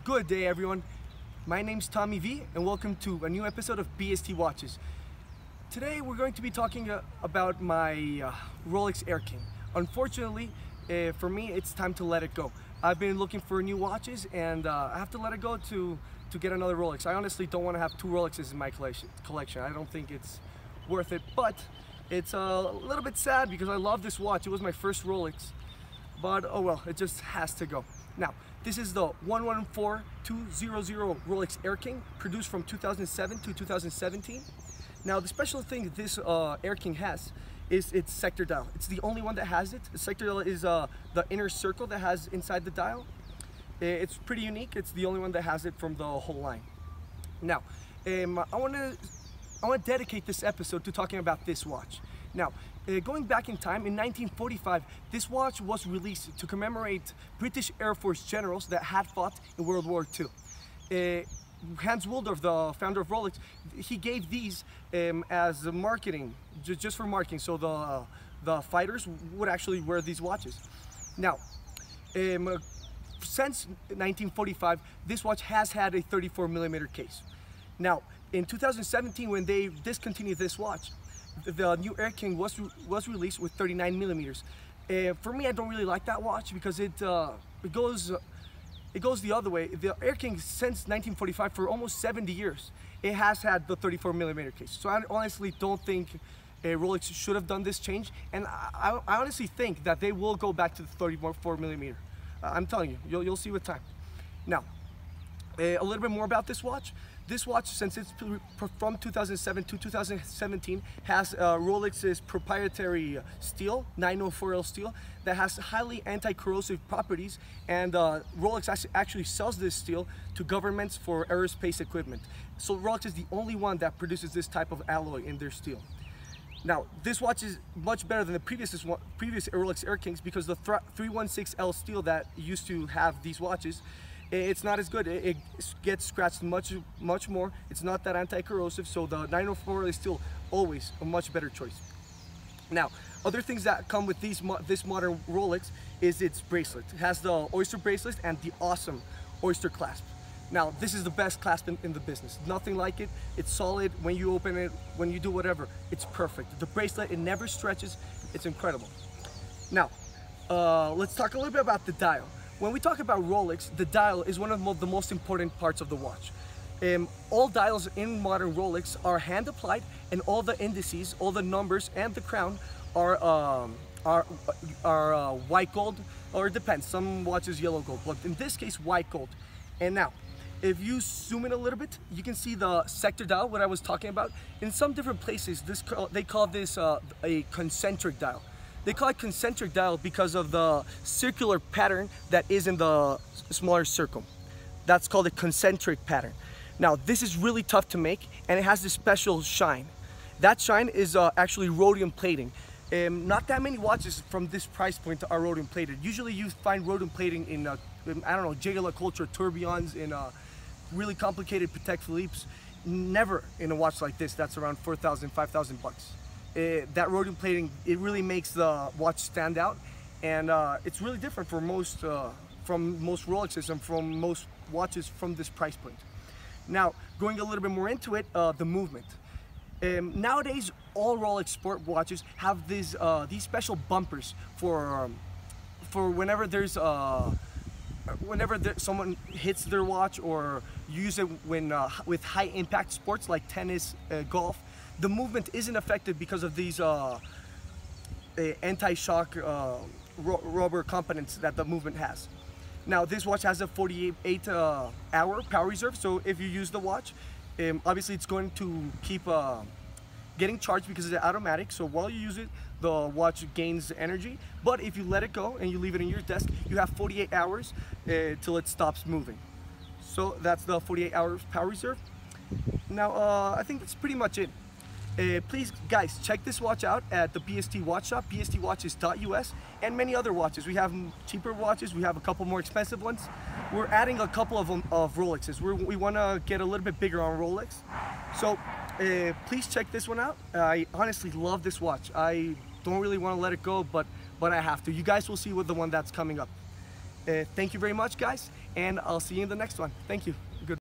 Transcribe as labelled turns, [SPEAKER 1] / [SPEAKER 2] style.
[SPEAKER 1] Good day, everyone. My name's Tommy V, and welcome to a new episode of BST Watches. Today we're going to be talking about my Rolex Air King. Unfortunately, for me, it's time to let it go. I've been looking for new watches, and I have to let it go to get another Rolex. I honestly don't want to have two Rolexes in my collection. I don't think it's worth it, but it's a little bit sad because I love this watch. It was my first Rolex, but oh well, it just has to go. Now, this is the 114200 Rolex Air King, produced from 2007 to 2017. Now, the special thing this Air King has is its sector dial. It's the only one that has it. The sector dial is the inner circle that has inside the dial. It's pretty unique. It's the only one that has it from the whole line. Now, I want to dedicate this episode to talking about this watch. Now, going back in time, in 1945, this watch was released to commemorate British Air Force generals that had fought in World War II. Hans Willdorf, the founder of Rolex, he gave these as marketing, just for marketing, so the fighters would actually wear these watches. Now, since 1945, this watch has had a 34mm case. Now, in 2017, when they discontinued this watch, the new Air King was released with 39mm. For me, I don't really like that watch because it goes the other way. The Air King, since 1945, for almost 70 years, it has had the 34mm case. So I honestly don't think Rolex should have done this change, and I honestly think that they will go back to the 34mm. I'm telling you, you'll see with time. Now, a little bit more about this watch. This watch, since it's from 2007 to 2017, has Rolex's proprietary steel, 904L steel, that has highly anti-corrosive properties, and Rolex actually sells this steel to governments for aerospace equipment. So Rolex is the only one that produces this type of alloy in their steel. Now, this watch is much better than the previous Rolex Air Kings because the 316L steel that used to have these watches, it's not as good. It gets scratched much more. It's not that anti-corrosive, so the 904 is still always a much better choice. Now, other things that come with this modern Rolex is its bracelet. It has the Oyster bracelet and the awesome Oyster clasp. Now, this is the best clasp in the business. Nothing like it. It's solid. When you open it, when you do whatever, it's perfect. The bracelet, it never stretches. It's incredible. Now, let's talk a little bit about the dial. When we talk about Rolex, the dial is one of the most important parts of the watch. All dials in modern Rolex are hand applied, and all the indices, all the numbers, and the crown are white gold, or it depends. Some watches yellow gold, but in this case, white gold. And now, if you zoom in a little bit, you can see the sector dial, what I was talking about. In some different places, they call this a concentric dial. They call it concentric dial because of the circular pattern that is in the smaller circle. That's called a concentric pattern. Now, this is really tough to make, and it has this special shine. That shine is actually rhodium plating. Not that many watches from this price point are rhodium plated. Usually you find rhodium plating in, I don't know, Jaeger LeCoultre tourbillons, in really complicated Patek Philippe's. Never in a watch like this that's around 4,000, 5,000 bucks. That rhodium plating, it really makes the watch stand out, and it's really different for from most Rolexes and from most watches from this price point. Now, going a little bit more into it, the movement. Nowadays, all Rolex sport watches have these special bumpers for whenever there's someone hits their watch, or use it when with high impact sports like tennis, golf. The movement isn't affected because of these anti-shock rubber components that the movement has. Now, this watch has a 48-hour power reserve, so if you use the watch, obviously it's going to keep getting charged because it's automatic, so while you use it, the watch gains energy. But if you let it go and you leave it in your desk, you have 48 hours till it stops moving. So that's the 48-hour power reserve. Now, I think that's pretty much it. Please, guys, check this watch out at the BST Watch Shop, bstwatches.us, and many other watches. We have cheaper watches. We have a couple more expensive ones. We're adding a couple of them of Rolexes. We want to get a little bit bigger on Rolex. So please check this one out. I honestly love this watch. I don't really want to let it go, but I have to. You guys will see with the one that's coming up. Thank you very much, guys, and I'll see you in the next one. Thank you. Good.